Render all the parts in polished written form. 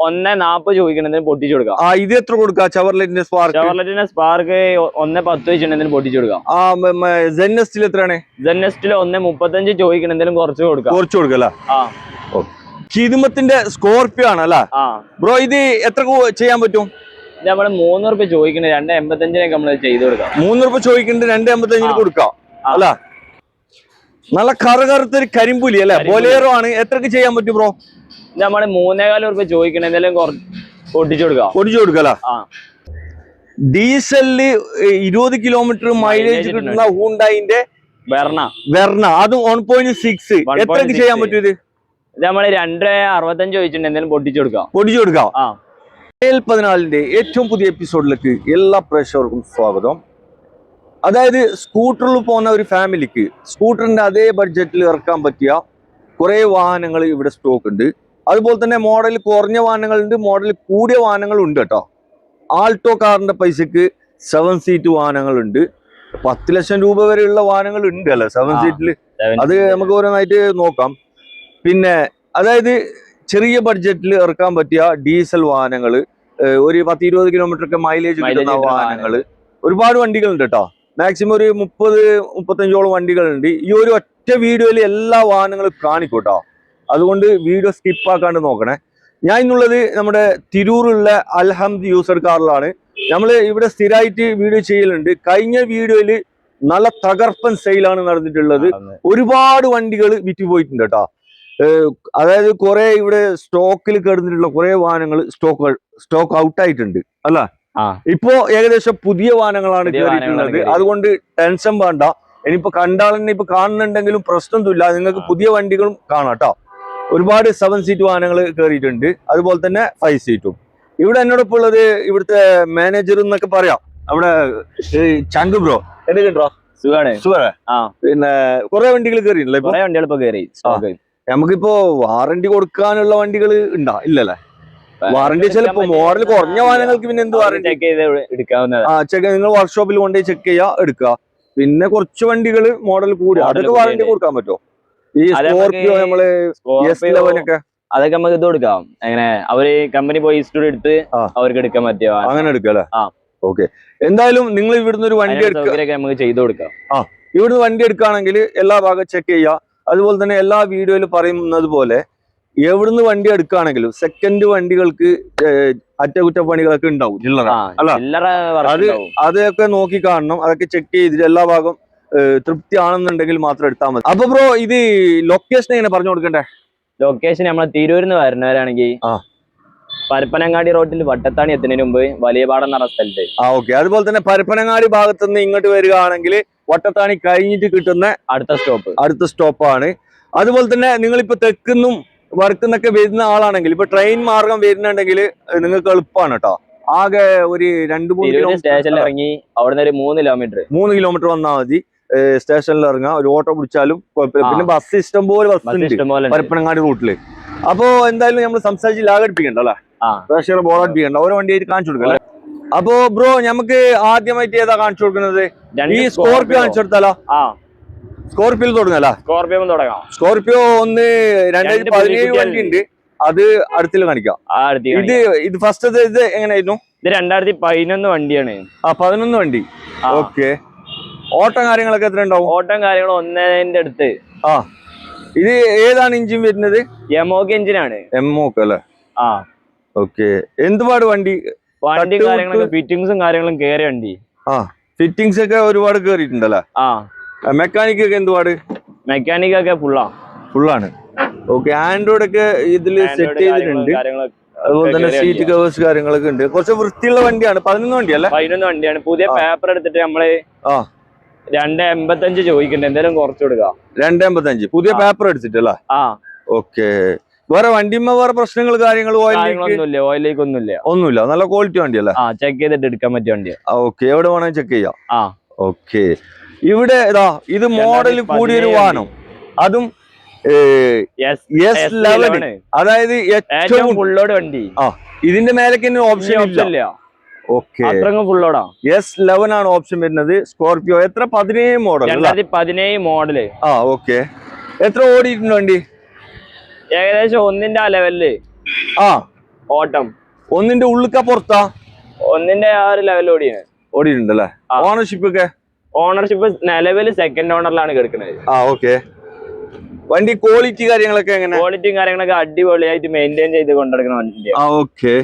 1.40 ചോദിക്കണതിന് പൊട്ടിച്ചു കൊടുക്കാം. ഇത് എത്ര കൊടുക്കാം? Chevroletന്റെ സ്പാർക്ക് 1.10 ചോദിച്ചിട്ടുണ്ടെങ്കിൽ പൊട്ടിച്ചു കൊടുക്കാം. Zenestൽ എത്രയാണ്? Zenestൽ 1.35 ചോദിക്കണെന്തെങ്കിലും കുറച്ച് കൊടുക്കാം. അല്ലേ? ഹിദ്മത്തിന്റെ സ്കോർപിയോ ആണ് അല്ലേ ബ്രോ? ഇത് എത്ര ചെയ്യാൻ പറ്റും? നമ്മള് 3 രൂപ ചോദിക്കുന്നത് 2.85 നമ്മള് ചെയ്ത് കൊടുക്കാം. 3 രൂപ ചോദിക്കുന്നത് 2.85 കൊടുക്കാം അല്ല? നല്ല കറുകറുത്തൊരു കരിമ്പുലി അല്ലെ? ബൊലേറോ ആണ്. എത്രക്ക് ചെയ്യാൻ പറ്റും ബ്രോ? നമ്മള് 3.25 രൂപ ചോദിക്കണെന്തെങ്കിലും പൊട്ടിച്ചു കൊടുക്കാം. ഡീസലില് 20 കിലോമീറ്റർ മൈലേജ് കിട്ടുന്ന ഹൂണ്ടായിന്റെ വെർണ അതും 1.6 എത്രക്ക് ചെയ്യാൻ പറ്റും? ഇത് നമ്മള് 2.65 ചോദിച്ചിട്ടുണ്ടെങ്കിലും പൊട്ടിച്ചു കൊടുക്കാം. 14ന്റെ ഏറ്റവും പുതിയ എപ്പിസോഡിലേക്ക് എല്ലാ പ്രേക്ഷകർക്കും സ്വാഗതം. അതായത് സ്കൂട്ടറിൽ പോകുന്ന ഒരു ഫാമിലിക്ക് സ്കൂട്ടറിന്റെ അതേ ബഡ്ജറ്റിൽ ഇറക്കാൻ പറ്റിയ കുറെ വാഹനങ്ങൾ ഇവിടെ സ്റ്റോക്ക് ഉണ്ട്. അതുപോലെ തന്നെ മോഡൽ കുറഞ്ഞ വാഹനങ്ങളുണ്ട്, മോഡൽ കൂടിയ വാഹനങ്ങളുണ്ട് കേട്ടോ. ആൾട്ടോ കാറിന്റെ പൈസക്ക് 7 സീറ്റ് വാഹനങ്ങളുണ്ട്. 10 ലക്ഷം രൂപ വരെയുള്ള വാഹനങ്ങൾ ഉണ്ട് അല്ലേ 7 സീറ്റിൽ? അത് നമുക്ക് ഓരോന്നായിട്ട് നോക്കാം. പിന്നെ അതായത് ചെറിയ ബഡ്ജറ്റിൽ ഇറക്കാൻ പറ്റിയ ഡീസൽ വാഹനങ്ങൾ, ഒരു 10-20 കിലോമീറ്റർ ഒക്കെ മൈലേജ് കിട്ടുന്ന വാഹനങ്ങൾ ഒരുപാട് വണ്ടികളുണ്ട് കേട്ടോ. മാക്സിമം ഒരു 30-35ഓളം വണ്ടികളുണ്ട്. ഈ ഒരു ഒറ്റ വീഡിയോയിൽ എല്ലാ വാഹനങ്ങളും കാണിക്കൂട്ടോ. അതുകൊണ്ട് വീഡിയോ സ്കിപ്പാക്കാണ്ട് നോക്കണേ. ഞാൻ ഇന്നുള്ളത് നമ്മുടെ തിരൂറുള്ള അൽഹംദ് യൂസർ കാറിലാണ്. നമ്മൾ ഇവിടെ സ്ഥിരമായിട്ട് വീഡിയോ ചെയ്യലുണ്ട്. കഴിഞ്ഞ വീഡിയോയിൽ നല്ല തകർപ്പൻ സെയിലാണ് നടന്നിട്ടുള്ളത്. ഒരുപാട് വണ്ടികൾ വിറ്റുപോയിട്ടുണ്ട് കേട്ടോ. അതായത് കുറെ ഇവിടെ സ്റ്റോക്കിൽ കിടന്നിട്ടുള്ള കുറെ വാഹനങ്ങൾ സ്റ്റോക്ക് ഔട്ട് ആയിട്ടുണ്ട് അല്ല? ഇപ്പോ ഏകദേശം പുതിയ വാഹനങ്ങളാണ് കയറിയിട്ടുള്ളത്. അതുകൊണ്ട് ടെൻഷൻ വേണ്ട. ഇനിയിപ്പോ കണ്ടാളെന്നെ ഇപ്പൊ കാണുന്നുണ്ടെങ്കിലും പ്രശ്നമൊന്നുമില്ല. നിങ്ങൾക്ക് പുതിയ വണ്ടികളും കാണാം കേട്ടോ. ഒരുപാട് 7 സീറ്റ് വാഹനങ്ങൾ കയറിയിട്ടുണ്ട്. അതുപോലെ തന്നെ 5 സീറ്റും. ഇവിടെ എന്നോടൊപ്പം ഉള്ളത് ഇവിടുത്തെ മാനേജർ എന്നൊക്കെ പറയാം, നമ്മുടെ ചങ്ക് ബ്രോ. എന്തൊക്കെയുണ്ടോ? സുഖാണ്. പിന്നെ കുറെ വണ്ടികൾ കയറിയിട്ടില്ല? കുറെ വണ്ടികൾ ഇപ്പൊ കയറി. നമുക്കിപ്പോ വാറന്റി കൊടുക്കാനുള്ള വണ്ടികൾ ഉണ്ടാ? ഇല്ലല്ലേ? വാറന്റി ചിലപ്പോ മോഡൽ കുറഞ്ഞ വാഹനങ്ങൾക്ക് പിന്നെ എന്ത് വാറന്റി? നിങ്ങൾ വർക്ക്ഷോപ്പിൽ കൊണ്ടുപോയി ചെക്ക് ചെയ്യാ, എടുക്കുക. പിന്നെ കുറച്ച് വണ്ടികൾ മോഡൽ കൂടി അതൊക്കെ വാറന്റി കൊടുക്കാൻ പറ്റുമോ? ഈ സ്കോർപിയോ നമ്മള് S11 അതൊക്കെ നമുക്ക് ഇത് കൊടുക്കാം. എങ്ങനെ അവര് കമ്പനി പോയി ഹിസ്റ്ററി എടുത്ത് അവർക്ക് എടുക്കാൻ പറ്റിയോ അങ്ങനെ എടുക്കാം അല്ലേ? ഓക്കെ. എന്തായാലും നിങ്ങൾ ഇവിടുന്ന് ഒരു വണ്ടി നമുക്ക് ചെയ്ത് കൊടുക്കാം. ഇവിടുന്ന് വണ്ടി എടുക്കുകയാണെങ്കിൽ എല്ലാ ഭാഗം ചെക്ക് ചെയ്യുക. അതുപോലെ തന്നെ എല്ലാ വീഡിയോയിൽ പറയുന്നത് പോലെ എവിടുന്ന് വണ്ടി എടുക്കുകയാണെങ്കിലും സെക്കൻഡ് വണ്ടികൾക്ക് അറ്റകുറ്റപ്പണികളൊക്കെ ഉണ്ടാവും, ചില്ലറ അല്ല? അതൊക്കെ നോക്കി കാണണം. അതൊക്കെ ചെക്ക് ചെയ്തിട്ട് എല്ലാ ഭാഗം തൃപ്തി ആണെന്നുണ്ടെങ്കിൽ മാത്രം എടുത്താൽ മതി. അപ്പൊ ബ്രോ, ഇത് ലൊക്കേഷൻ എങ്ങനെ പറഞ്ഞു കൊടുക്കണ്ടേ? ലൊക്കേഷൻ നമ്മളെ തിരൂരിന്ന് വരുന്നവരാണെങ്കിൽ പരപ്പനങ്ങാടി റോഡിൽ വട്ടത്താണി എത്തുന്നതിന് മുമ്പ് വലിയ പാടം എന്ന് പറഞ്ഞ സ്ഥലത്ത്. ഓക്കെ. അതുപോലെ തന്നെ പരപ്പനങ്ങാടി ഭാഗത്തുനിന്ന് ഇങ്ങോട്ട് വരികയാണെങ്കിൽ വട്ടത്താണി കഴിഞ്ഞിട്ട് കിട്ടുന്ന അടുത്ത സ്റ്റോപ്പാണ്. അതുപോലെ തന്നെ നിങ്ങളിപ്പോ തെക്കുന്നും വടക്കുന്നൊക്കെ വരുന്ന ആളാണെങ്കിൽ ഇപ്പൊ ട്രെയിൻ മാർഗം വരുന്നുണ്ടെങ്കിൽ നിങ്ങൾക്ക് എളുപ്പമാണ് കേട്ടോ. ആകെ ഒരു 2-3 സ്റ്റേഷനിൽ ഇറങ്ങി അവിടുന്ന് ഒരു 3 കിലോമീറ്റർ വന്നാൽ മതി. സ്റ്റേഷനിൽ ഇറങ്ങാം, ഒരു ഓട്ടോ പിടിച്ചാലും കുഴപ്പമില്ല. പിന്നെ ബസ് ഇഷ്ടംപോലെ ബസ് ഉണ്ട് പരപ്പനങ്ങാടി റൂട്ടില്. അപ്പൊ എന്തായാലും നമ്മൾ സംസാരിച്ച് ലാഗടിപ്പിക്കണ്ട അല്ലേ? പ്രേക്ഷകരെ ബോറടിപ്പിക്കണ്ട. ഓരോ വണ്ടിയായിട്ട് കാണിച്ചു കൊടുക്കാം. അപ്പൊ ബ്രോ, നമുക്ക് ആദ്യമായിട്ട് ഏതാ കാണിച്ചു കൊടുക്കുന്നത്? ഈ സ്കോർപിയോ കാണിച്ചു കൊടുത്താലോ? സ്കോർപിയോ തുടങ്ങാം. സ്കോർപിയോ 2017 വണ്ടി ഉണ്ട്, അത് അടുത്തിൽ കാണിക്കാം. ഇത് ഫസ്റ്റ് ഇത് എങ്ങനെയായിരുന്നു? ഇത് 2011 വണ്ടിയാണ്. 11 വണ്ടി. ഓക്കെ. ഓട്ടം കാര്യങ്ങളൊക്കെ എത്ര ഉണ്ടാവും? ഓട്ടം കാര്യങ്ങൾ 1ന്റെ അടുത്ത്. ഇത് ഏതാണ് എഞ്ചിൻ വരുന്നത്? എമോക്ക് എഞ്ചിനാണ്. എമോക്ക് അല്ലേ? ഓക്കെ. എന്തുപാട് വണ്ടി കാര്യങ്ങളൊക്കെ ഫിറ്റിംഗ്സും കാര്യങ്ങളും കേറിയ വണ്ടി. ഫിറ്റിംഗ്സ് ഒക്കെ ഒരുപാട് കേറിയിട്ടുണ്ടല്ലേ? മെക്കാനിക് ഒക്കെ എന്തുപാട്? മെക്കാനിക് ഒക്കെ ഫുള്ളാണ്. ഓക്കെ. ആൻഡ്രോയിഡ് ഒക്കെ ഇതില് സെറ്റ് ചെയ്തിട്ടുണ്ട്. അതുപോലെ തന്നെ സീറ്റ് കവേഴ്സ് കാര്യങ്ങളൊക്കെ ഉണ്ട്. കുറച്ച് വൃത്തിയുള്ള വണ്ടിയാണ്. 11 വണ്ടിയല്ലേ? 11 വണ്ടിയാണ്. പുതിയ പേപ്പർ എടുത്തിട്ട് നമ്മള് 2.85 ചോദിക്കണ്ട, എന്തെങ്കിലും കുറച്ച് കൊടുക്കാം. 2.85 പുതിയ പേപ്പർ എടുത്തിട്ടല്ലേ? ഓക്കെ. വേറെ വണ്ടിമ്മ വേറെ പ്രശ്നങ്ങൾ കാര്യങ്ങൾ ഓയിൽ ലീക്ക് ഒന്നുമില്ല. നല്ല ക്വാളിറ്റി വണ്ടിയല്ലേ? ചെക്ക് ചെയ്തിട്ട് എടുക്കാൻ പറ്റിയ വണ്ടിയാ. ഓക്കെ. എവിടെ വേണമെങ്കിൽ ചെക്ക് ചെയ്യാം. ഓക്കെ. ഇവിടെ ഇത് മോഡൽ കൂടിയൊരു വാഹനം, അതും S11, അതായത് ഏറ്റവും ഫുള്ളോട് വണ്ടി. ഇതിന്റെ മേലേക്ക് ഓപ്ഷൻ ഇല്ല. ഓക്കെ. S11 ആണ് ഓപ്ഷൻ വരുന്നത്. സ്കോർപിയോ എത്ര? 17 മോഡൽ. 2017 മോഡല്. ഓക്കെ. എത്ര ഓടിയിട്ടുണ്ട് വണ്ടി? ഏകദേശം 1ന്റെ ആ ലെവലില്. ഓട്ടം. ഒന്നിന്റെ ഉള്ളിക്കാ പുറത്താ? ഒന്നിന്റെ ആ ഒരു ലെവൽ ഓടിയാണ്. ഓടിയിട്ടുണ്ടല്ലേ? ഓണർഷിപ്പ് ഒക്കെ? ഓണർഷിപ്പ് നിലവിൽ സെക്കൻഡ് ഓണറിലാണ് കിടക്കുന്നത്. ഓക്കെ. വണ്ടി ക്വാളിറ്റി കാര്യങ്ങളൊക്കെ എങ്ങനെ? ക്വാളിറ്റിയും കാര്യങ്ങളൊക്കെ അടിപൊളിയായിട്ട് മെയിൻറ്റെയിൻ ചെയ്ത് കൊണ്ടെടുക്കുന്ന വണ്ടിയാണ്. ഓക്കെ.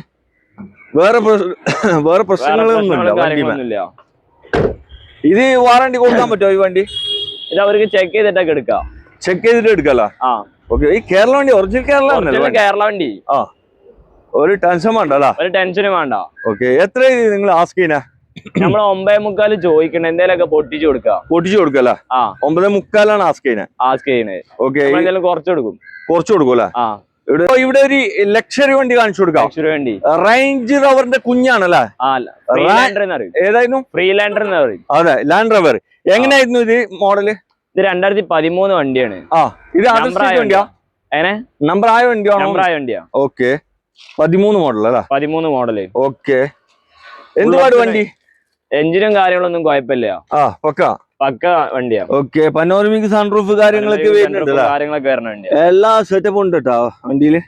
വേറെ പ്രശ്നങ്ങളൊന്നുമില്ല. ഇത് വാറണ്ടി കൊടുക്കാൻ പറ്റുമോ ഈ വണ്ടി? ഇത് അവർക്ക് ചെക്ക് ചെയ്തിട്ടൊക്കെ എടുക്കാം. ചെക്ക് ചെയ്തിട്ട് എടുക്കല്ലോ? ഓക്കെ. ഈ കേരള വണ്ടി ഒറിജിനൽ കേരള വണ്ടി. ഒരു ടെൻഷൻ വേണ്ട. ഒരു ടെൻഷനും വേണ്ട. ഓക്കെ. എത്ര നിങ്ങൾ ആസ്ക് ചെയ്യുന്ന? നമ്മൾ 9.25 ചോദിക്കണ എന്തേലൊക്കെ പൊട്ടിച്ചു കൊടുക്കല്ലേ? 9.25 ആസ്ക് ചെയ്യുന്നത്. ഓക്കെ. കുറച്ച് കൊടുക്കൂല്ലേ? ഇവിടെ ഒരു ലക്ഷറി വണ്ടി കാണിച്ചു കൊടുക്കാം. റേഞ്ച് റവറിന്റെ കുഞ്ഞാണല്ലേ? ഏതായിരുന്നു? ഫ്രീലാൻഡർ. അതെ, ലാൻഡ് റവർ. എങ്ങനെയായിരുന്നു ഇത് മോഡല്? ഇത് 2013 വണ്ടിയാണ്. ഇത് വണ്ടിയാ? നമ്പർ ആയ വണ്ടിയാ? ഓക്കെ. 13 മോഡൽ അല്ലേ? 13 മോഡല്. ഓക്കെ. എന്തുപാട് വണ്ടി? എഞ്ചിനും കാര്യങ്ങളൊന്നും കുഴപ്പമില്ല. പക്ക വണ്ടിയാ. ഓക്കെ. പനോരമിക് സൺറൂഫ് കാര്യങ്ങളൊക്കെ വരുന്നുണ്ട്. എല്ലാ സെറ്റപ്പും ഉണ്ട് കേട്ടോ വണ്ടിയില്.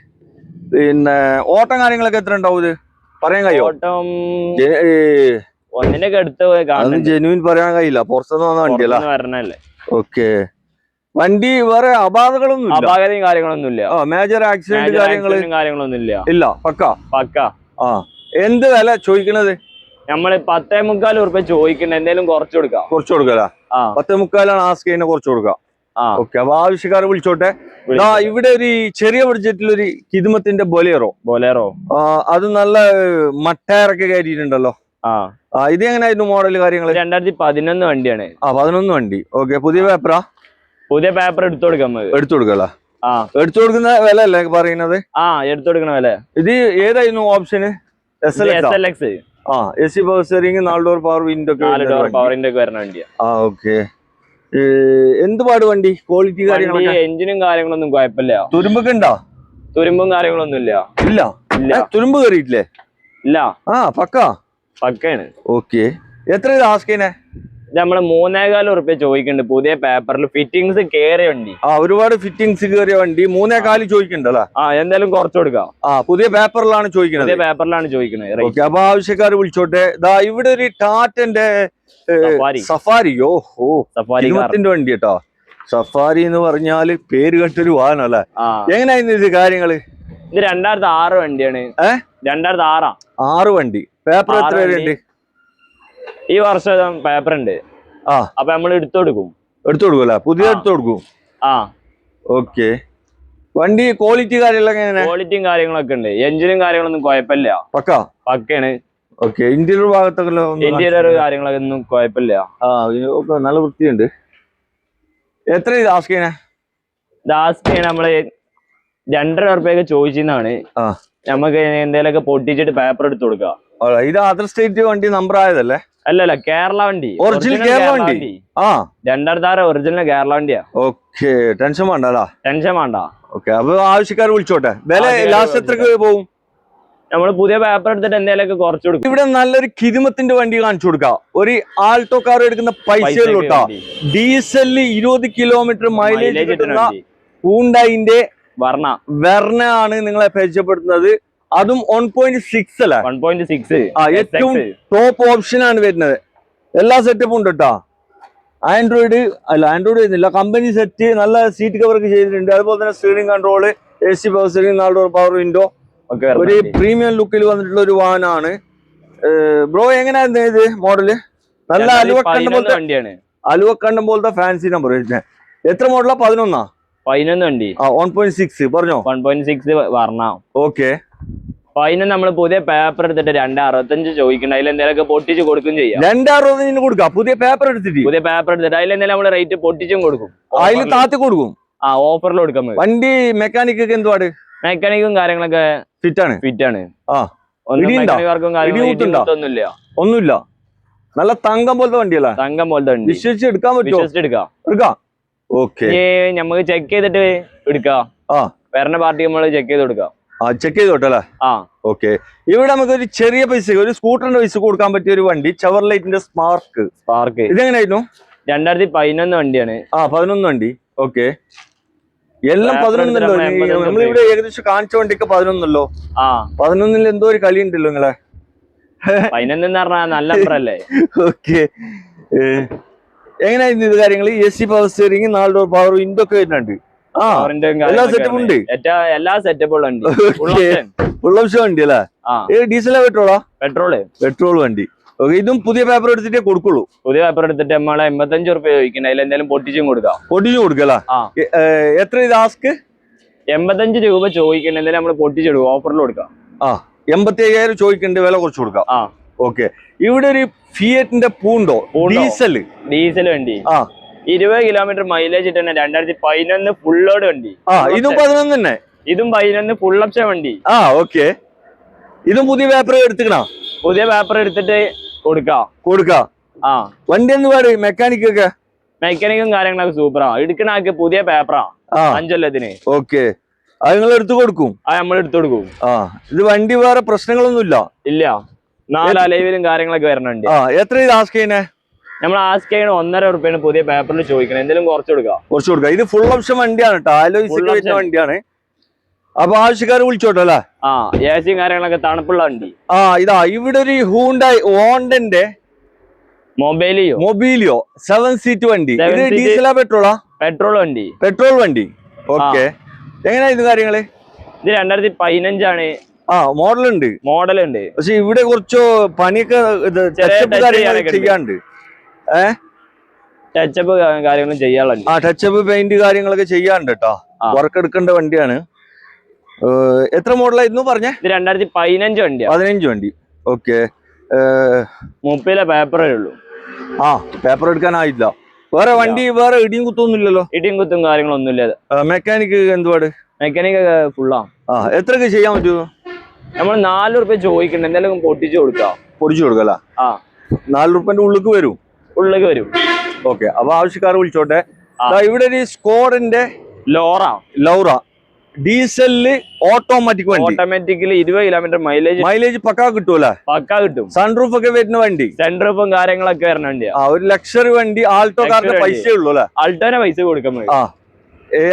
പിന്നെ ഓട്ടം കാര്യങ്ങളൊക്കെ എത്ര ഉണ്ടാവും ഇത് പറയാൻ കഴിയോ? ഓട്ടം ഒന്നിന്റെ അടുത്ത് ജെനുവിൻ പറയാൻ കഴിയില്ല, പുറത്തുനിന്ന് വന്ന വണ്ടിയല്ലേ? ഓക്കെ. വണ്ടി വേറെ അപാകതയും കാര്യങ്ങളൊന്നുമില്ല. മേജർ ആക്സിഡന്റ് കാര്യങ്ങളൊന്നുമില്ല. ഇല്ല. പക്ക. എന്ത് വില ചോദിക്കണത്? നമ്മള് 10.25 ഉറുപ്പിക ചോദിക്കണ്ട. എന്തെങ്കിലും കുറച്ച് കൊടുക്കാം. 10.25 ആസ്ക് ചെയ്യുന്ന കുറച്ച് കൊടുക്കാം. ഓക്കെ. അപ്പൊ ആവശ്യക്കാരെ വിളിച്ചോട്ടെ. ഇവിടെ ഒരു ചെറിയ ബഡ്ജറ്റിൽ ഒരു കിദ്മത്തിന്റെ ബൊലേറോ അത് നല്ല മട്ടയറൊക്കെ കയറ്റിയിട്ടുണ്ടല്ലോ. ഇത് എങ്ങനെയായിരുന്നു മോഡല് കാര്യങ്ങള്? 2011 വണ്ടിയാണ്. 11 വണ്ടി. ഓക്കെ. പുതിയ പേപ്പറാ? പുതിയ പേപ്പർ എടുത്തു കൊടുക്കല്ലേ? എടുത്തു കൊടുക്കുന്ന വില അല്ലേ പറയുന്നത്? എടുത്തു കൊടുക്കുന്ന വില. ഇത് ഏതായിരുന്നു ഓപ്ഷന്? SLX. AC power steering, 4 door power window ഒക്കെ വരുന്ന വണ്ടിയാ. ഓക്കെ. എന്തുപാട് വണ്ടി? ക്വാളിറ്റി കാര്യങ്ങളൊക്കെ? എഞ്ചിനും കാര്യങ്ങളൊന്നും കുഴപ്പമില്ല. തുരുമ്പൊക്കെ ഉണ്ടോ? തുരുമ്പും കാര്യങ്ങളൊന്നും ഇല്ല. തുരുമ്പ് കയറിയിട്ടില്ലേ? ഇല്ല. പക്കയാണ്. ഓക്കെ. എത്ര ആസ്ക് ചെയ്യുന്നേ? നമ്മള് 3.25 ഉറുപ്പിക ചോദിക്കുന്നുണ്ട്. പുതിയ പേപ്പറിൽ ഫിറ്റിംഗ്സ് കേറിയ വണ്ടി. ഒരുപാട് ഫിറ്റിംഗ്സ് കേറിയ വണ്ടി 3.25 ചോദിക്കണ്ടല്ലോ? എന്തായാലും കുറച്ച് കൊടുക്കാം. പുതിയ പേപ്പറിലാണ് ചോദിക്കുന്നത്. ഓക്കെ. അപ്പൊ ആവശ്യക്കാർ വിളിച്ചോട്ടെ. ഇവിടെ ഒരു ടാറ്റന്റെ സഫാരിയോ സഫാരിന്റെ വണ്ടി കേട്ടോ. സഫാരി എന്ന് പറഞ്ഞാല് പേര് കേട്ടൊരു വാഹനം അല്ലേ? എങ്ങനെയായിരുന്നു ഇത് കാര്യങ്ങള്? ഇത് 2006 വണ്ടിയാണ്. 2006 വണ്ടി. പേപ്പർ എത്ര വരെയുണ്ട്? ഈ വർഷം പേപ്പർ ഉണ്ട്. അപ്പൊ നമ്മൾ എടുത്തു കൊടുക്കൂല? പുതിയ എടുത്തു കൊടുക്കും. ഓക്കെ. വണ്ടി ക്വാളിറ്റി ക്വാളിറ്റിയും കാര്യങ്ങളൊക്കെ ഉണ്ട്. എഞ്ചിനും കാര്യങ്ങളൊന്നും കുഴപ്പമില്ല. പക്കയാണ്. ഓക്കെ. ഇന്റീരിയർ ഭാഗത്തൊക്കെ കാര്യങ്ങളൊക്കെ ഒന്നും കുഴപ്പമില്ല. നല്ല വൃത്തിയുണ്ട്. എത്ര ആസ്ക് ചെയ്യണേ? നമ്മള് 2.5 ഉറുപ്പിക ചോദിച്ചതാണ്. നമുക്ക് എന്തെങ്കിലുമൊക്കെ പൊട്ടിച്ചിട്ട് പേപ്പർ എടുത്തു കൊടുക്കാം. ഇത് അതർ സ്റ്റേറ്റ് വണ്ടി നമ്പർ ആയതല്ലേ? അല്ലല്ല, കേരള വണ്ടി. ഒറിജിനൽ കേരള വണ്ടി. 2006 ഒറിജിനൽ കേരള വണ്ടിയാ. ഓക്കെ. ടെൻഷൻ വേണ്ട. ഓക്കെ. അപ്പൊ ആവശ്യക്കാർ വിളിച്ചോട്ടെ. വില ലാസ്റ്റ് എത്രക്ക് പോകും? നമ്മള് പുതിയ പേപ്പർ എടുത്തിട്ട് എന്തെങ്കിലുമൊക്കെ കുറച്ച് കൊടുക്കും. ഇവിടെ നല്ലൊരു കിദ്മത്തിന്റെ വണ്ടി കാണിച്ചു കൊടുക്കാം. ഒരു ആൾട്ടോ കാർ എടുക്കുന്ന പൈസയിലോട്ടാ. ഡീസലില് 20 കിലോമീറ്റർ മൈലേജ് കിട്ടുന്ന ഹ്യുണ്ടായിന്റെ വെർണ ആണ് നിങ്ങളെ പരിചയപ്പെടുത്തുന്നത്. അതും 1.6 അല്ലേ? 1.6. ഏറ്റവും ടോപ്പ് ഓപ്ഷൻ ആണ് വരുന്നത്. എല്ലാ സെറ്റപ്പും ഉണ്ട് കേട്ടോ. ആൻഡ്രോയിഡ് വരുന്നില്ല. കമ്പനി സെറ്റ്, നല്ല സീറ്റ് കവർ ഒക്കെ ചെയ്തിട്ടുണ്ട്. അതുപോലെ തന്നെ steering control, AC power steering, 4 door power window, ഒരു പ്രീമിയം ലുക്കിൽ വന്നിട്ടുള്ള ഒരു വാഹനമാണ്. ബ്രോ എങ്ങനെയായിരുന്നു ഇത് മോഡല്? നല്ല അലുവക്കണ്ടം പോലത്തെ ഫാൻസി നമ്പർ. എത്ര മോഡലാ? 11 വണ്ടി. 1.6 പറഞ്ഞോ? 1.6 പറഞ്ഞ. ഓക്കെ. അതിന് നമ്മള് പുതിയ പേപ്പർ എടുത്തിട്ട് 2.65 ചോദിക്കണ്ട. അതിൽ എന്തെങ്കിലുമൊക്കെ പൊട്ടിച്ച് കൊടുക്കും ചെയ്യാം. 2.65 കൊടുക്കാം. പുതിയ പേപ്പർ എടുത്തിട്ട് അതിൽ എന്തെങ്കിലും നമ്മള് റേറ്റ് പൊട്ടിച്ചും കൊടുക്കും. അതിൽ താത്തി കൊടുക്കും. ഓഫറിൽ കൊടുക്കാൻ. വണ്ടി മെക്കാനിക് ഒക്കെ എന്തുപാട്? മെക്കാനിക്കും കാര്യങ്ങളൊക്കെ ഫിറ്റ് ആണ്. ഒന്നുമില്ല. നല്ല തങ്കം പോലത്തെ വണ്ടിയല്ല? വിശ്വസിച്ച് എടുക്കാൻ പറ്റുമോ? എടുക്കാം. ഓക്കെ. നമുക്ക് ചെക്ക് ചെയ്തിട്ട് എടുക്കാം. വരുന്ന പാർട്ടി നമ്മള് ചെക്ക് ചെയ്ത് കൊടുക്കാം. ചെക്ക് ചെയ്തോട്ടല്ലേ? ഓക്കെ. ഇവിടെ നമുക്ക് ഒരു ചെറിയ പൈസ, ഒരു സ്കൂട്ടറിന്റെ പൈസ കൊടുക്കാൻ പറ്റിയ ഒരു വണ്ടി, ചെവർലൈറ്റിന്റെ സ്പാർക്ക്. ഇതെങ്ങനെയായിരുന്നു? 2011 വണ്ടിയാണ്. 11 വണ്ടി. ഓക്കെ. എല്ലാം Paper 11 എടുത്തിട്ട് നമ്മള് 85 നമ്മളിവിടെ ഏകദേശം കാണിച്ച വണ്ടിയൊക്കെ 11 ആ 11 എന്തോ ഒരു കളി ഉണ്ടല്ലോ നിങ്ങളെ. 11 എന്ന് പറഞ്ഞാൽ നല്ല നമ്പറല്ലേ. ഓക്കെ, എങ്ങനെയായിരുന്നു ഇത് കാര്യങ്ങൾ? AC power steering, 4 door power window ഒക്കെ വരുന്നുണ്ട്. ആ എല്ലാ സെറ്റപ്പും ഉണ്ട്. എല്ലാ സെറ്റപ്പും ഉണ്ട്. ഫുൾ ഓപ്ഷൻ വണ്ടി അല്ലേ? ഡീസലാ പെട്രോളാ? പെട്രോൾ വണ്ടി. ഓക്കെ, ഇതും പുതിയ പേപ്പർ എടുത്തിട്ടേ കൊടുക്കുള്ളൂ. പുതിയ പേപ്പർ എടുത്തിട്ട് നമ്മളെ 85 റുപ്യ ചോദിക്കണേ, അതിൽ എന്തെങ്കിലും പൊട്ടിച്ചും കൊടുക്കാം. പൊട്ടിച്ചു കൊടുക്കല്ലേ? എത്ര ഇത് ആസ്ക്? 85 രൂപ ചോദിക്കണേ, എന്തെങ്കിലും നമ്മൾ പൊട്ടിച്ചെടുക്കും, ഓഫറിൽ കൊടുക്കാം. 85,000 ചോദിക്കണ്ട്, വില കുറച്ച് കൊടുക്കാം. ഓക്കെ, ഇവിടെ ഒരു ഫിയറ്റിന്റെ പൂണ്ടോ ഡീസൽ വണ്ടി 20 കിലോമീറ്റർ മൈലേജ് ഇട്ട് തന്നെ 2011 ഫുൾ ലോഡ് വണ്ടി. ഇതും 11 തന്നെ. ഇതും 11 ഫുൾ ഓപ്ഷൻ വണ്ടി. ഓക്കെ, ഇതും പുതിയ പേപ്പർ എടുത്തിക്കണ? പുതിയ പേപ്പർ എടുത്തിട്ട് കൊടുക്കാം. വണ്ടി എന്ന് പാട് മെക്കാനിക്കും കാര്യങ്ങളൊക്കെ സൂപ്പറാ. എടുക്കണാക്ക് പുതിയ പേപ്പറാ 5 കൊല്ലത്തിന്. ഓക്കെ, അത് നിങ്ങൾ എടുത്തു കൊടുക്കും? നമ്മൾ എടുത്തു കൊടുക്കും. ഇത് വണ്ടി വേറെ പ്രശ്നങ്ങളൊന്നും ഇല്ല. 4 അലൈവിലും കാര്യങ്ങളൊക്കെ വരണുണ്ട്. എത്ര ഇത് ആസ്ക് ചെയ്യുന്നേ? നമ്മൾ ആസ്ക് ചെയ്യണ 1.5 റുപ്യാണ് പുതിയ പേപ്പറിൽ ചോദിക്കണം, എന്തെങ്കിലും കുറച്ച് കൊടുക്കാം. ഇത് ഫുൾ ഓപ്ഷൻ വണ്ടിയാണ് കേട്ടോ, ആലോചിച്ച വണ്ടിയാണ്. അപ്പൊ ആവശ്യക്കാർ വിളിച്ചോട്ടോ അല്ലേ? എസിയും കാര്യങ്ങളൊക്കെ തണുപ്പുള്ള വണ്ടി. ഇതാ ഇവിടെ ഒരു ഹൂണ്ടായി ഹോണ്ടന്റെ മൊബീലിയോ 7 സീറ്റ് വണ്ടി. ഇത് ഡീസലാ പെട്രോളാ? പെട്രോൾ വണ്ടി. ഓക്കെ, എങ്ങനെയാ ഇത് കാര്യങ്ങള്? ഇത് 2015 ആണ്. മോഡൽ ഉണ്ട്. പക്ഷെ ഇവിടെ കുറച്ച് പണിയൊക്കെ ചെയ്യാണ്ട്. ടച്ചപ്പ് കാര്യങ്ങളും ചെയ്യാറുണ്ട്. ടച്ചപ്പ് പെയിന്റ് കാര്യങ്ങളൊക്കെ ചെയ്യാണ്ട് കേട്ടോ. വർക്ക് എടുക്കേണ്ട വണ്ടിയാണ്. എത്ര മോഡലായിരുന്നു പറഞ്ഞേ? ഇത് 2015 വണ്ടിയാ. 15 വണ്ടി. ഓക്കെ, 30 പേപ്പറേ ഉള്ളൂ. പേപ്പർ എടുക്കാനായില്ല. വേറെ വണ്ടി വേറെ ഇടിയും കുത്തൊന്നുമില്ലല്ലോ? ഇടിയും കുത്തും കാര്യങ്ങളൊന്നുമില്ല. മെക്കാനിക് എന്തുപാട്? മെക്കാനിക് ഫുള്ളാ. എത്രയൊക്കെ ചെയ്യാൻ പറ്റുമോ? നമ്മൾ 4 റുപ്യ ചോദിക്കണ്ട, എന്തെങ്കിലും പൊട്ടിച്ചു കൊടുക്കല്ല. 4 റുപ്യന്റെ ഉള്ളിലേക്ക് വരും. ഓക്കെ, അപ്പൊ ആവശ്യക്കാർ വിളിച്ചോട്ടെ. ഇവിടെ ഒരു സ്കോഡിന്റെ ലൗറ ഡീസലില് ഓട്ടോമാറ്റിക് വണ്ടി. ഓട്ടോമാറ്റിക്കലി 20 കിലോമീറ്റർ മൈലേജ് പക്കാ കിട്ടുമല്ലേ? കിട്ടും. സൺറൂഫ് ഒക്കെ വരുന്ന വണ്ടി, സൺറൂഫും കാര്യങ്ങളൊക്കെ വരുന്ന വണ്ടിയാ. ഒരു ലക്ഷറി വണ്ടി. ആൾട്ടോ കാറിന്റെ പൈസ ഉള്ളൂ അല്ലെ? ആൾട്ടോനെ പൈസ കൊടുക്കാൻ.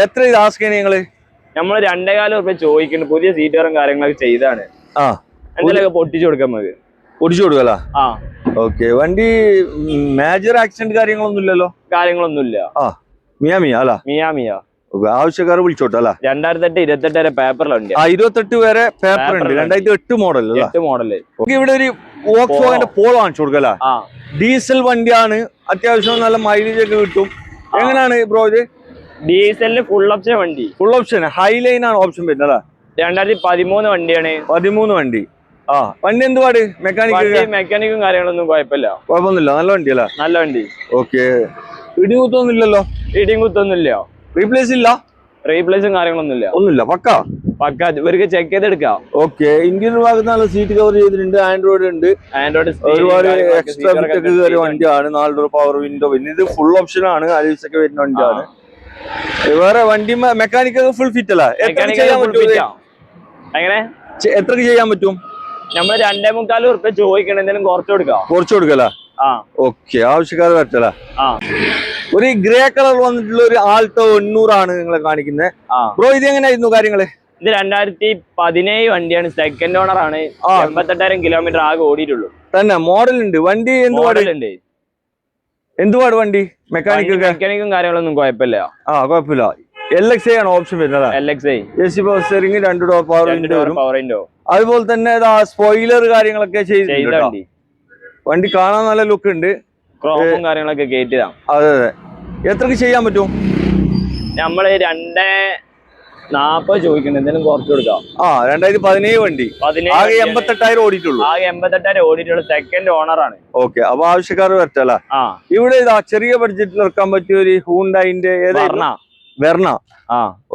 എത്ര ഇത് ആസ്ക് നിങ്ങള്? നമ്മള് 2.25 റുപ്യ ചോദിക്കുന്നു. പുതിയ സീറ്റുകളും കാര്യങ്ങളൊക്കെ ചെയ്താണ്. എന്തെങ്കിലുമൊക്കെ പൊട്ടിച്ചു കൊടുക്കല്ല? ഓക്കെ, വണ്ടി മേജർ ആക്സിഡന്റ് കാര്യങ്ങളൊന്നുമില്ല. മിയാമിയാ. ആവശ്യക്കാർ വിളിച്ചോട്ടെ അല്ലെ? 2008 വരെ പേപ്പറിലുണ്ട്. 28 വരെ പേപ്പർ ഉണ്ട്. 2008 മോഡൽ. ഇവിടെ ഒരു വോക്സ്വാഗന്റെ പോളോ കാണിച്ചു കൊടുക്കല. ഡീസൽ വണ്ടിയാണ്, അത്യാവശ്യം നല്ല മൈലേജ് ഒക്കെ കിട്ടും. എങ്ങനെയാണ് ബ്രോ ഇത്? ഡീസലിന് ഫുൾ ഓപ്ഷൻ വണ്ടി. ഹൈലൈൻ ആണ് ഓപ്ഷൻ വരുന്നത്. 2013 വണ്ടിയാണ്. 13 വണ്ടി. വണ്ടി എന്തുപാട്? മെക്കാനിക്കും കാര്യങ്ങളൊന്നും കുഴപ്പമൊന്നുമില്ല. നല്ല വണ്ടിയല്ലേ? നല്ല വണ്ടി. ഓക്കെ, ഇടിയും കുത്തൊന്നുമില്ലല്ലോ? റീപ്ലേസും കാര്യങ്ങളൊന്നുമില്ല. പക്ക ഇവർക്ക് ചെക്ക് ചെയ്തെടുക്കാം. ഓക്കെ, ഇന്ത്യൻ ഭാഗത്ത് നല്ല സീറ്റ് കവർ ചെയ്തിട്ടുണ്ട്. ആൻഡ്രോയിഡ് ഉണ്ട്. ഒരുപാട് എക്സ്ട്രാ കയറിയ വണ്ടിയാണ്. 4 ഡോർ പവർ വിൻഡോ. പിന്നെ ഇത് ഫുൾ ഓപ്ഷൻ ആണ്. അലീസൊക്കെ വരുന്ന വണ്ടിയാണ്. വേറെ വണ്ടി മെക്കാനിക് ഫുൾ ഫിറ്റ് അല്ല? എങ്ങനെ എത്രക്ക് ചെയ്യാൻ പറ്റും? നമ്മൾ 2.25 റുപ്യ ചോദിക്കണം, എന്തെങ്കിലും കുറച്ച് കൊടുക്കല. ഓക്കെ, ആവശ്യക്കാർ വരട്ടല്ല. ഒരു ഗ്രേ കളർ വന്നിട്ടുള്ള ഒരു ആൾട്ടോ 800 ആണ് നിങ്ങളെ കാണിക്കുന്നത്. ബ്രോ, ഇത് എങ്ങനെയായിരുന്നു കാര്യങ്ങള്? ഇത് 2017 വണ്ടിയാണ്. സെക്കൻഡ് ഓണർ ആണ്. 88,000 കിലോമീറ്റർ ആകെ ഓടിയിട്ടുള്ളൂ. തന്നെ മോഡൽ ഉണ്ട് വണ്ടി? എന്തുപാട് വണ്ടി? മെക്കാനിക്കും കാര്യങ്ങളൊന്നും കുഴപ്പമില്ല. LXi ആണ് ഓപ്ഷൻ വരുന്നത്. AC power steering, 2 door power window. അതുപോലെ തന്നെ സ്പോയിലർ കാര്യങ്ങളൊക്കെ ചെയ്തിട്ടുണ്ട്. വണ്ടി കാണാൻ നല്ല ലുക്ക് ഉണ്ട്. ക്രോമും കാര്യങ്ങളൊക്കെ കേറ്റിയതാ. അതെ. എത്രക്ക് ചെയ്യാൻ പറ്റും? നമ്മള് 2.40 ചോദിക്കണ്ട, എന്തെങ്കിലും കുറച്ച് കൊടുക്കാം. 2017 വണ്ടി. ആകെ 88,000 ഓടിയിട്ടുള്ള സെക്കൻഡ് ഓണർ ആണ്. ഓക്കെ, അപ്പൊ ആവശ്യക്കാർ വരട്ടല്ല. ഇവിടെ ചെറിയ ബഡ്ജറ്റിൽ ഇറക്കാൻ പറ്റിയ ഒരു ഹൂണ്ടായിന്റെ വെർണ.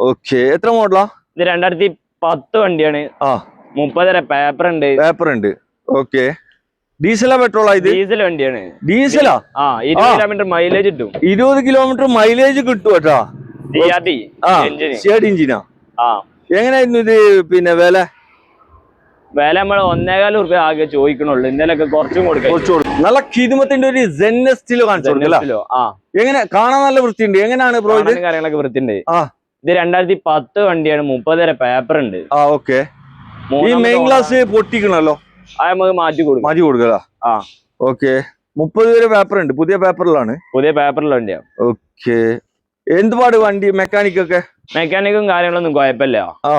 ഓക്കെ, എത്ര മോഡലാ? ഇത് 2010 വണ്ടിയാണ്. 30 വരെ പേപ്പർ ഉണ്ട്. ഓക്കെ, ഡീസലാ പെട്രോളാ? ഇത് ഡീസൽ വണ്ടിയാണ്. ഡീസലാ? 20 കിലോമീറ്റർ മൈലേജ് കിട്ടും. 20 കിലോമീറ്റർ മൈലേജ് കിട്ടും കേട്ടോ. എഞ്ചിനാ? എങ്ങനെയായിരുന്നു ഇത്? പിന്നെ വില നമ്മൾ 1.25 റുപ്യ ആകെ ചോദിക്കണുള്ളൂ. ഇന്നലൊക്കെ കുറച്ചും കൊടുക്കും. നല്ല കിതുമത്തിന്റെ ഒരു കാണിച്ചു കൊടുക്കല്ലോ. എങ്ങനെ കാണാൻ നല്ല വൃത്തിയുണ്ട്. എങ്ങനെയാണ് ബ്രോ ഇത്? കാര്യങ്ങളൊക്കെ വൃത്തിയുണ്ട്. ഇത് 2010 വണ്ടിയാണ്, 30 വരെ പേപ്പർ ഉണ്ട്. ആ ഓക്കെ. ഈ മെയിൻ ഗ്ലാസ് പൊട്ടിക്കണല്ലോ, അത് നമുക്ക് മാറ്റി കൊടുക്കുക. ആ ഓക്കെ. 30 വരെ പേപ്പർ ഉണ്ട്, പുതിയ പേപ്പറിലാണ്. പുതിയ പേപ്പറിലുള്ള വണ്ടിയാണ്. ഓക്കെ. എന്തുപാട് വണ്ടി മെക്കാനിക്കൊക്കെ? മെക്കാനിക്കും കാര്യങ്ങളൊന്നും കുഴപ്പമില്ല. ആ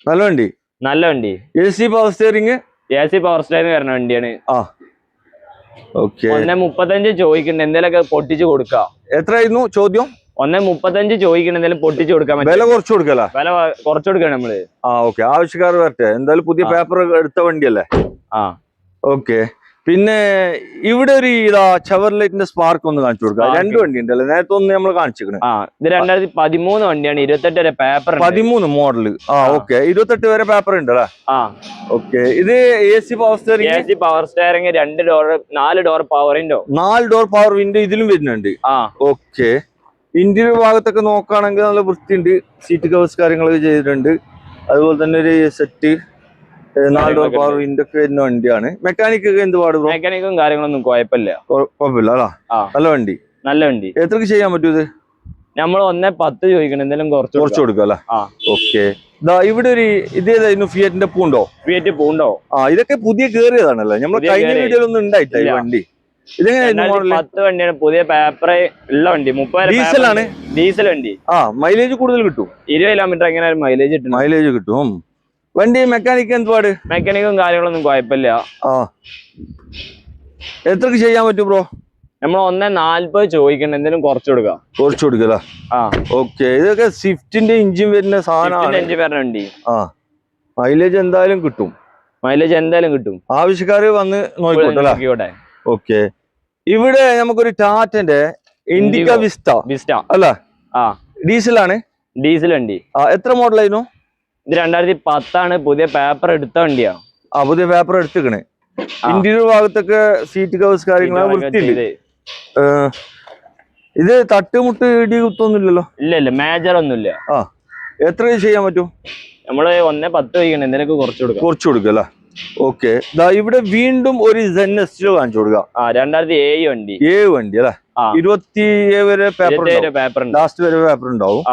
നല്ല വണ്ടി. നല്ല വണ്ടി. AC power steering, AC power steering വരുന്ന വണ്ടിയാണ്. ആ ഓക്കെ. 1.35 ചോദിക്കുന്നുണ്ട്, എന്തെങ്കിലുമൊക്കെ പൊട്ടിച്ച് കൊടുക്കാം. എത്രയായിരുന്നു ചോദ്യം? 1.35 ചോദിക്കണം, എന്തെങ്കിലും പൊട്ടിച്ച് കൊടുക്കാൻ പറ്റും. വില കുറച്ച് കൊടുക്കല? വില കുറച്ച് കൊടുക്കണം നമ്മള്. ആ ഓക്കെ. ആവശ്യക്കാർ വരട്ടെ. എന്തായാലും പുതിയ പേപ്പർ എടുത്ത വണ്ടിയല്ലേ. ആ ഓക്കെ. പിന്നെ ഇവിടെ ഒരു ചവർലൈറ്റിന്റെ സ്പാർക്ക് ഒന്ന് കാണിച്ചു കൊടുക്കുക. 2 വണ്ടി ഉണ്ടല്ലേ, നേരത്തെ ഒന്ന് നമ്മൾ കാണിച്ചിരിക്കണേ. ആ ഇത് 2013 വണ്ടിയാണ്, 28 വരെ പേപ്പർ. 13 മോഡല്. ആ ഓക്കെ. 28 വരെ പേപ്പർ ഉണ്ട് അല്ലേ. ആ ഓക്കെ. ഇത് AC power steering. AC power steering, 2 door 4 door power window. 4 door power window ഇതിലും വരുന്നുണ്ട്. ആ ഓക്കെ. ഇന്റീരിയർ ഭാഗത്തൊക്കെ നോക്കുകയാണെങ്കിൽ നല്ല വൃത്തിയുണ്ട്. സീറ്റ് കവേഴ്സ് കാര്യങ്ങളൊക്കെ ചെയ്തിട്ടുണ്ട്. അതുപോലെ തന്നെ ഒരു സെറ്റ് 4 ഡോർ പവർ വിൻഡോ ഒക്കെ വരുന്ന വണ്ടിയാണ്. മെക്കാനിക് ഒക്കെ എന്ത് പാടും? മെക്കാനിക്കും കാര്യങ്ങളൊന്നും കുഴപ്പമില്ല. കുഴപ്പമില്ല അല്ല. നല്ല വണ്ടി. നല്ല വണ്ടി. എത്രക്ക് ചെയ്യാൻ പറ്റും ഇത്? നമ്മൾ 1.10 ചോദിക്കണം, എന്തെങ്കിലും കുറച്ച് കൊടുക്കുക അല്ലേ. ഓക്കെ. ഇവിടെ ഒരു ഇതേതായിരുന്നു, ഫിയറ്റിന്റെ പൂണ്ടോ? ഫിയറ്റ് പൂണ്ടോ. ആ ഇതൊക്കെ പുതിയ കേറിയതാണല്ലേ, നമ്മൾ കഴിഞ്ഞ വീഡിയോയിലൊന്നും ഉണ്ടായിട്ടില്ല ഈ വണ്ടി. ഇതെങ്ങനെ 10 വണ്ടിയാണ്, പുതിയ പേപ്പർ ഉള്ള വണ്ടി. 30 ഡീസലാണ്. ഡീസൽ വണ്ടി. ആ മൈലേജ് കൂടുതൽ കിട്ടും. 20 കിലോമീറ്റർ എങ്ങനെ മൈലേജ് കിട്ടും. വണ്ടി മെക്കാനിക് എന്തുപാട്? മെക്കാനിക്കും കാര്യങ്ങളൊന്നും കുഴപ്പമില്ല. ആ എത്രക്ക് ചെയ്യാൻ പറ്റും ബ്രോ? നമ്മൾ 1.40 ചോദിക്കണം, എന്തെങ്കിലും കുറച്ച് കൊടുക്കല. ആ ഓക്കെ. ഇതൊക്കെ സ്വിഫ്റ്റിന്റെ എഞ്ചിൻ വരുന്ന സാധനമാണ്. എഞ്ചിൻ വരുന്ന വണ്ടി. ആ മൈലേജ് എന്തായാലും കിട്ടും. ആവശ്യക്കാര് വന്ന് നോക്കിക്കോട്ടെ. ഓക്കെ. ഇവിടെ നമുക്കൊരു ടാറ്റന്റെ ഇൻഡിക വിസ്റ്റ അല്ല. ആ ഡീസലാണ്. ഡീസൽ വണ്ടി. ആ എത്ര മോഡലായിരുന്നു? ഇത് 2010 പുതിയ പേപ്പർ എടുത്ത വണ്ടിയാ. ആ പുതിയ പേപ്പർ എടുത്തിക്കണേ. ഇന്റീരിയർ ഭാഗത്തൊക്കെ സീറ്റ് കവേഴ്സ് കാര്യങ്ങളൊക്കെ വൃത്തിയുണ്ട്. ഇത് തട്ടുമുട്ട് ഇടി കുത്തൊന്നുമില്ലല്ലോ? ഇല്ല മേജർ ഒന്നുമില്ല. ആ എത്ര ചെയ്യാൻ പറ്റും? നമ്മള് 1.10 ചോദിക്കണം, എന്തെങ്കിലും കുറച്ച് കൊടുക്കല്ലേ. ഓക്കെ. ഇവിടെ വീണ്ടും ഒരു കാണിച്ചു കൊടുക്കുക. 2007 വണ്ടി. 7 വണ്ടി അല്ലെ. 27 വരെ പേപ്പർ ലാസ്റ്റ് വരെ പേപ്പർ ഉണ്ടാവും.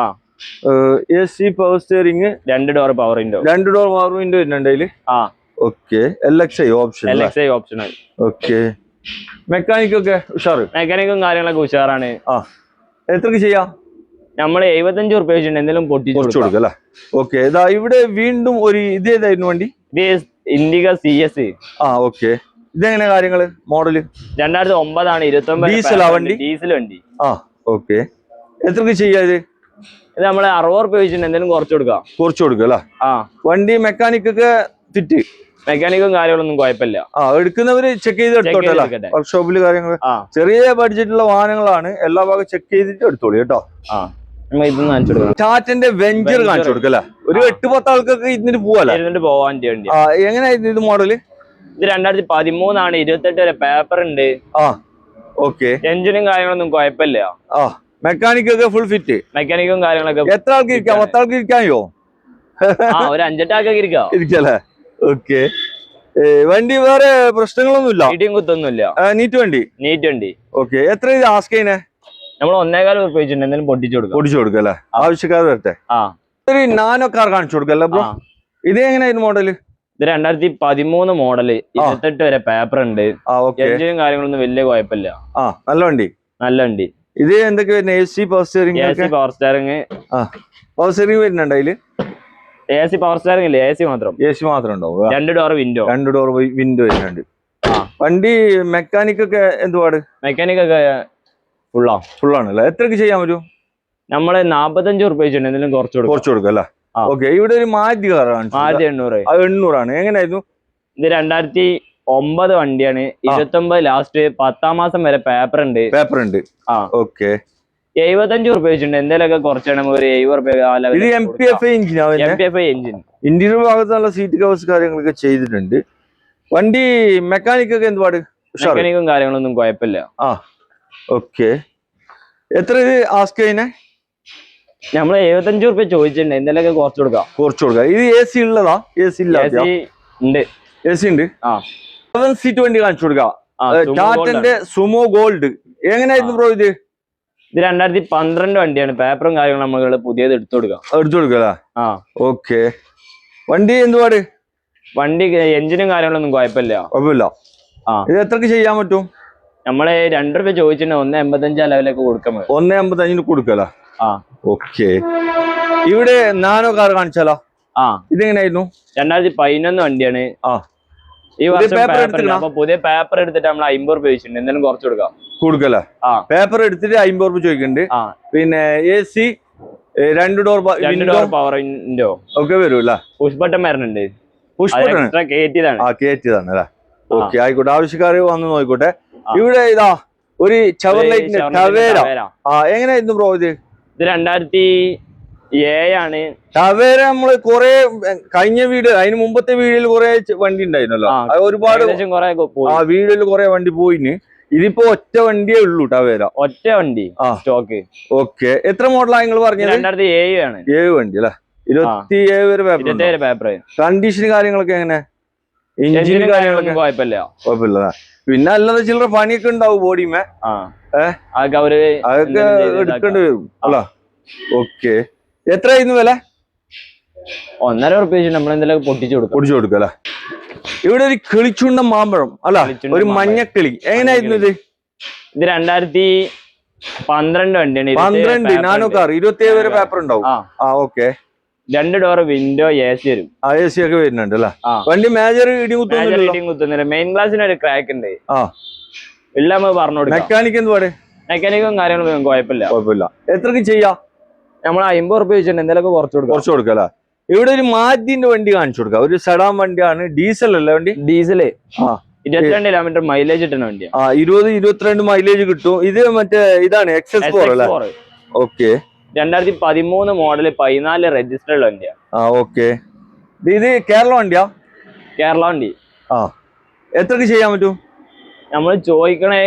AC power steering, 2 door power window വരുന്നുണ്ട് അതില്. Okay. LXI option. Okay. Mechanic ഒക്കെ ഉഷാറ്. മെക്കാനിക്കും കാര്യങ്ങളൊക്കെ ഉഷാറാണ്. എത്രക്ക് ചെയ്യാം? നമ്മള് 75 റുപ്യ വെച്ചിട്ടുണ്ട്, എന്തെങ്കിലും പൊട്ടിച്ചു കൊടുക്കുക അല്ലെ. ഓക്കെ. ഇവിടെ വീണ്ടും ഒരു ഇതേതായിരുന്നു വണ്ടി? ഇൻഡിക CS. ഓക്കെ. ഇതെങ്ങനെ കാര്യങ്ങള്? മോഡല് 2009 ആണ്, 29 ഡീസൽ വണ്ടി. ഓക്കെ. എത്രക്ക് ചെയ്യാ ഇത്? ഇത് നമ്മള് 60 റുപ്യ വെച്ചിട്ടുണ്ട്, എന്തെങ്കിലും കുറച്ച് കൊടുക്കുക അല്ലെ. വണ്ടി മെക്കാനിക് ഒക്കെ ഫിറ്റ്. മെക്കാനിക്കും കാര്യങ്ങളൊന്നും കുഴപ്പമില്ല. എടുക്കുന്നവര് ചെക്ക് ചെയ്ത് എടുത്തോട്ടെ. വർക്ക്ഷോപ്പില് കാര്യങ്ങൾ ചെറിയ ബഡ്ജറ്റുള്ള വാഹനങ്ങളാണ്, എല്ലാ ഭാഗം ചെക്ക് ചെയ്തിട്ട് എടുത്തോളൂ കേട്ടോ. ടാറ്റന്റെ വെഞ്ചർ കാണിച്ചു കൊടുക്കല്ലേ. ഒരു 8-10 ആൾക്കൊക്കെ ഇതിന് പോവാൻ വണ്ടി. എങ്ങനെയായിരുന്നു ഇത് മോഡല്? ഇത് 2013 ആണ്, 28 വരെ പേപ്പർ ഉണ്ട്. ഓക്കെ. എഞ്ചിനും കാര്യങ്ങളൊന്നും കുഴപ്പമില്ല. മെക്കാനിക് ഒക്കെ ഫുൾ ഫിറ്റ്. മെക്കാനിക്കും കാര്യങ്ങളൊക്കെ. എത്ര ആൾക്ക് ഇരിക്കാം? 10 ആൾക്ക് ഇരിക്കായോ? ഒരു 5-8 ആൾക്കൊക്കെ ഇരിക്കല്ലേ. ഓക്കെ. വണ്ടി വേറെ പ്രശ്നങ്ങളൊന്നുമില്ല, കുത്തൊന്നുമില്ല. നീറ്റ് വണ്ടി. ഓക്കെ. എത്ര ഇത് ആസ്ക് ചെയ്യുന്നേ? നമ്മൾ 1.25 റുപ്യ വെച്ചിട്ടുണ്ട്, എന്തെങ്കിലും പൊട്ടിച്ചു കൊടുക്കല്ലേ. ആവശ്യക്കാർ വരട്ടെ. ഒരു നാനോ കാർ കാണിച്ചു കൊടുക്കല്ലേ ബ്രോ. ഇത് എങ്ങനെയായിരുന്നു മോഡല്? ഇത് 2013 മോഡല്, 28 വരെ പേപ്പർ ഉണ്ട്. എഞ്ചിനും കാര്യങ്ങളൊന്നും വലിയ കുഴപ്പമില്ല. നല്ല വണ്ടി. ഇത് എന്തൊക്കെ വരുന്നത്? AC power steering. Power steering വരുന്നുണ്ട് അതില്. AC പവർ സ്റ്റിയറിംഗ് ഇല്ല, AC മാത്രം ഉണ്ടാവും. 2 ഡോർ വിൻഡോ വരുന്നുണ്ട്. വണ്ടി മെക്കാനിക് ഒക്കെ എന്തുപാട്? മെക്കാനിക് ഒക്കെ ഫുള്ളാണല്ലേ. എത്രക്ക് ചെയ്യാൻ പറ്റും? നമ്മള് 45 റുപ്യ വെച്ചിട്ടുണ്ട്, എന്തെങ്കിലും കുറച്ച് കൊടുക്കുക അല്ലേ. ഓക്കെ. ഇവിടെ ഒരു മാരുതി കാറാണ്, 800 എങ്ങനെയായിരുന്നു? ഇത് 2009 വണ്ടിയാണ്, 29 ലാസ്റ്റ് 10ാം മാസം വരെ പേപ്പർ ഉണ്ട്. ഓക്കെ. 75 റുപ്യ വെച്ചിട്ടുണ്ട്, എന്തെങ്കിലുമൊക്കെ കുറച്ചാണ്. ഒരു 70 റുപ്യ. MPFI engine. ഇന്റീരിയർ ഭാഗത്ത് നല്ല സീറ്റ് കവേഴ്സ് കാര്യങ്ങളൊക്കെ ചെയ്തിട്ടുണ്ട്. വണ്ടി മെക്കാനിക് ഒക്കെ എന്തുപാട്? മെക്കാനിക്കും കാര്യങ്ങളൊന്നും കുഴപ്പമില്ല. ഓക്കെ. എത്ര ഇത് ആസ്ക് ചെയ്യുന്നേ? നമ്മള് 75 റുപ്യ ചോദിച്ചിട്ടുണ്ട്, എന്തെങ്കിലുമൊക്കെ കുറച്ച് കൊടുക്കാം. ഇത് AC ഉള്ളതാ? AC ഉണ്ട്. 7 സീറ്റ് വണ്ടി കാണിച്ചു കൊടുക്കാം. ടാറ്റന്റെ സുമോ ഗോൾഡ്. എങ്ങനെയായിരുന്നു ബ്രോ ഇത്? ഇത് 2012 വണ്ടിയാണ്. പേപ്പറും കാര്യങ്ങളും നമ്മള് പുതിയത് എടുത്തു കൊടുക്കാം. ആ ഓക്കെ. വണ്ടി എന്തുപാട്? വണ്ടി എഞ്ചിനും കാര്യങ്ങളൊന്നും കുഴപ്പമില്ല. ആ ഇത് എത്രക്ക് ചെയ്യാൻ പറ്റും? നമ്മള് ₹2 ചോദിച്ചിട്ട് 1.85 ലെവലൊക്കെ കൊടുക്കാൻ 1.85 കൊടുക്കല. ആ ഓക്കെ. ഇവിടെ നാനോ കാർ കാണിച്ചാലോ? ആ ഇതെങ്ങനെയായിരുന്നു? 2011 വണ്ടിയാണ്. ആ ഈ വർഷം അപ്പൊ പുതിയ പേപ്പർ എടുത്തിട്ട് നമ്മൾ ₹50 ചോദിച്ചിട്ടുണ്ട്. എന്തെങ്കിലും കുറച്ച് കൊടുക്കല. ആ പേപ്പർ എടുത്തിട്ട് ₹50 ചോദിക്കുന്നുണ്ട്. ആ പിന്നെ AC 2 ഡോർ പവർ വിൻഡോ ഒക്കെ വരും. പുഷ് ബട്ടൺ വരുന്നുണ്ട്. കേറ്റിയതാണ് അല്ലേ? ഓക്കെ, ആയിക്കോട്ടെ. ആവശ്യക്കാര് വന്ന് നോക്കിക്കോട്ടെ. ഇവിടെ ഇതാ ഒരു ചവർലൈറ്റിന്റെ ടവേര. എങ്ങനെയായിരുന്നു ബ്രോ ഇത്? 2007 ആണ്. ടവേര നമ്മള് കൊറേ കഴിഞ്ഞ വീഡിയോ, അതിന് മുമ്പത്തെ വീഡിയോയിൽ കുറെ വണ്ടി ഉണ്ടായിരുന്നല്ലോ. ഒരുപാട് വീഡിയോയിൽ കുറെ വണ്ടി പോയിന്. ഇതിപ്പോ ഒറ്റ വണ്ടിയേ ഉള്ളൂ ടവേര. ഒറ്റ വണ്ടി സ്റ്റോക്ക്. ഓക്കെ. എത്ര മോഡലാണ് നിങ്ങൾ പറഞ്ഞത്? 2007 ആണ്. 7 വണ്ടി അല്ലെ? 27 വരെ പേപ്പർ. കണ്ടീഷൻ കാര്യങ്ങളൊക്കെ എങ്ങനെ? എഞ്ചിൻ കാര്യങ്ങളൊക്കെ കുഴപ്പമില്ല. പിന്നെ അല്ലാതെ ചില്ലറ പണിയൊക്കെ ഉണ്ടാവും ബോഡിമേ. അതൊക്കെ എടുക്കേണ്ടി വരും അല്ല? ഓക്കെ. എത്രയായിരുന്നു വില? ₹1.5 നമ്മളെന്തെങ്കിലും പൊട്ടിച്ചു കൊടുക്കും അല്ലെ? ഇവിടെ ഒരു കിളിച്ചുണ്ട മാമ്പഴം അല്ല, ഒരു മഞ്ഞക്കിളി. എങ്ങനെയായിരുന്നു ഇത്? ഇത് 2012 വണ്ടിയാണ്. 12 നാനോ കാർ. 27 വരെ പേപ്പർ ഉണ്ടാവും. ഓക്കെ. 2 ഡോർ വിൻഡോ AC വരും. AC ഒക്കെ വരുന്നുണ്ട് അല്ലെ? വണ്ടി മേജർ ഇടിയും കുത്തുന്നില്ല. മെയിൻ ഗ്ലാസിന് ഒരു ക്രാക്ക് ഉണ്ട്. എല്ലാം നമ്മൾ പറഞ്ഞു കൊടുക്കും. മെക്കാനിക് എന്ത് പാട്? മെക്കാനിക്കും കാര്യങ്ങളും കുഴപ്പമില്ല. എത്രക്ക് ചെയ്യാം? നമ്മൾ ₹50 ചോദിച്ചിട്ടുണ്ട്. എന്തെങ്കിലും കുറച്ച് കൊടുക്കാം. ഇവിടെ ഒരു മാറ്റിന്റെ വണ്ടി കാണിച്ചു കൊടുക്കാം. ഒരു സെഡാൻ വണ്ടിയാണ്. ഡീസൽ അല്ലേ വണ്ടി? ഡീസല്. 22 കിലോമീറ്റർ മൈലേജ് കിട്ടുന്ന വണ്ടിയാണ്. 20-22 മൈലേജ് കിട്ടും. ഇത് മറ്റേ ഇതാണ് XS4 അല്ലേ? ഓക്കെ. 2013 മോഡൽ 14 രജിസ്റ്റർ ഉള്ള വണ്ടിയാണ്. ഓക്കെ. ഇത് കേരള വണ്ടിയാ? കേരള വണ്ടി. എത്രക്ക് ചെയ്യാൻ പറ്റും? നമ്മൾ ചോദിക്കണേ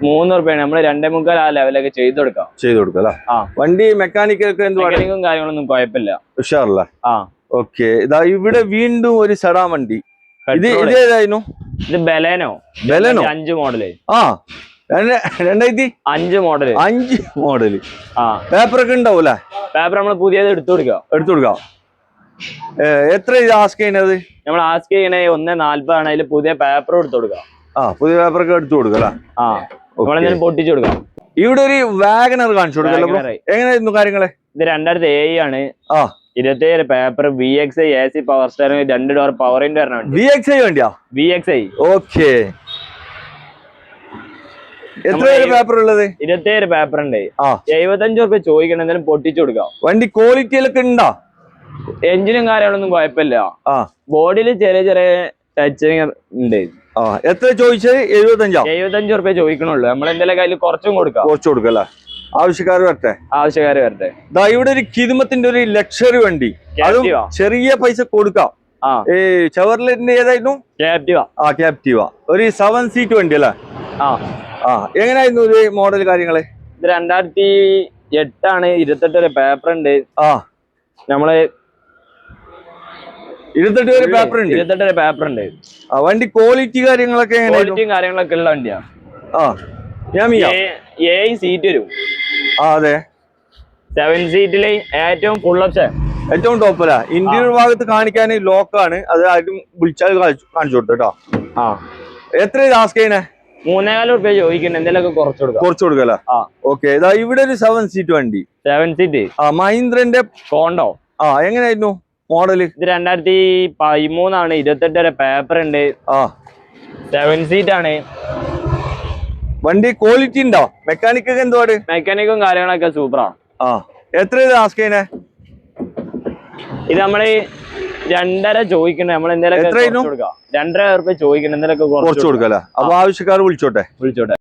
₹3. നമ്മള് 2.25 ആ ലെവലൊക്കെ ചെയ്ത് കൊടുക്കാം അല്ലേ? വണ്ടി മെക്കാനിക്കൊക്കെ മെക്കാനിക്കും കാര്യങ്ങളൊന്നും കുഴപ്പമില്ല. ഉഷാറല്ലേ? ഓക്കെ. ഇതാ ഇവിടെ വീണ്ടും ഒരു സെഡാൻ വണ്ടി. ഇത് ഏതായിരുന്നു? ഇത് ബലേനോ 5 മോഡല്. 2005 മോഡല്. 5 മോഡല്. പേപ്പറൊക്കെ ഉണ്ടാവൂല്ലേ? പേപ്പർ നമ്മൾ പുതിയത് എടുത്തു കൊടുക്കാം. എത്ര ഇത് ആസ്ക് ചെയ്യുന്നത്? നമ്മൾ ആസ്ക് ചെയ്യണേ 1.40 ആണ്. അതിൽ പുതിയ പേപ്പർ എടുത്തു കൊടുക്കാം. പുതിയ പേപ്പറൊക്കെ എടുത്തു കൊടുക്കാം. നമ്മളെന്തായാലും പൊട്ടിച്ചു കൊടുക്കാം. ഇവിടെ ഒരു വാഗണർ കാണിച്ചു കൊടുക്കാം. എങ്ങനെയായിരുന്നു കാര്യങ്ങള്? ഇത് 2007 ആണ്. 27 paper. VXI AC power steering 2 door power window വരണം. VXI വണ്ടിയാ? VXI. ഓക്കെ. എത്ര പേപ്പർ ഉള്ളത്? 27 പേപ്പർ ഉണ്ട്. ₹75 ചോദിക്കണം. എന്തായാലും പൊട്ടിച്ചു കൊടുക്കാം. വണ്ടി ക്വാളിറ്റിയിലൊക്കെ ഉണ്ടോ? എഞ്ചിനും കാര്യങ്ങളൊന്നും കുഴപ്പമില്ല. ബോഡിയിൽ ചെറിയ ടച്ചിങ് ഉണ്ട്. എത്ര ചോദിച്ചത്? ₹75 ചോദിക്കണുള്ളൂ. നമ്മളെന്തെങ്കിലും കയ്യിൽ കുറച്ചും കൊടുക്കാം. ആവശ്യക്കാര് വരട്ടെ. ഇവിടെ ഒരു കിതുമത്തിന്റെ ഒരു ലക്ഷറി വണ്ടി. അതും ചെറിയ പൈസ കൊടുക്കാം. ചവർലെറ്റിന്റെ ഏതായിരുന്നു? ക്യാപ്റ്റീവ. ഒരു 7 സീറ്റ് വണ്ടി അല്ലേ? എങ്ങനെയായിരുന്നു ഇത് മോഡൽ കാര്യങ്ങള്? ഇത് 2008 ആണ്. 28 വരെ പേപ്പർ ഉണ്ട്. നമ്മള് 28 വരെ പേപ്പർ ഉണ്ട്. വണ്ടി ക്വാളിറ്റി കാര്യങ്ങളൊക്കെ ഉള്ള വണ്ടിയാണ്. 7 സീറ്റ് വരും. അതെ. 7 സീറ്റില് ഏറ്റവും ഫുൾ ഓപ്ഷൻ, ഏറ്റവും ടോപ്പല്ല. ഇന്റീരിയർ ഭാഗത്ത് കാണിക്കാൻ ലോക്കാണ്. അത് ആരും വിളിച്ചാൽ കാണിച്ചു കൊടുത്തു കേട്ടോ. എത്ര ആസ്ക് ചെയ്യണേ? ₹3.25 ചോദിക്കുന്നത്. എന്തെങ്കിലും കുറച്ചു കൊടുക്കല. ഓക്കെ. ഇവിടെ ഒരു 7 സീറ്റ് വണ്ടി. 7 സീറ്റ് മഹീന്ദ്രന്റെ കോണ്ടോ. എങ്ങനെയായിരുന്നു മോഡല്? ഇത് 2013 ആണ്. 28 വരെ പേപ്പർ ഉണ്ട്. 7 സീറ്റ് ആണ്. വണ്ടി ക്വാളിറ്റി ഉണ്ടോ? മെക്കാനിക് എന്തുപാട്? മെക്കാനിക്കും കാര്യങ്ങളൊക്കെ സൂപ്പറാണ്. എത്ര ആസ്ക് ചെയ്യണേ? ഇത് നമ്മള് 2.5 ചോദിക്കണേ. നമ്മൾ എന്തെങ്കിലും ₹2.5 ചോദിക്കണം. എന്തെങ്കിലും കുറച്ച് കൊടുക്കല. അപ്പൊ ആവശ്യക്കാർ വിളിച്ചോട്ടെ.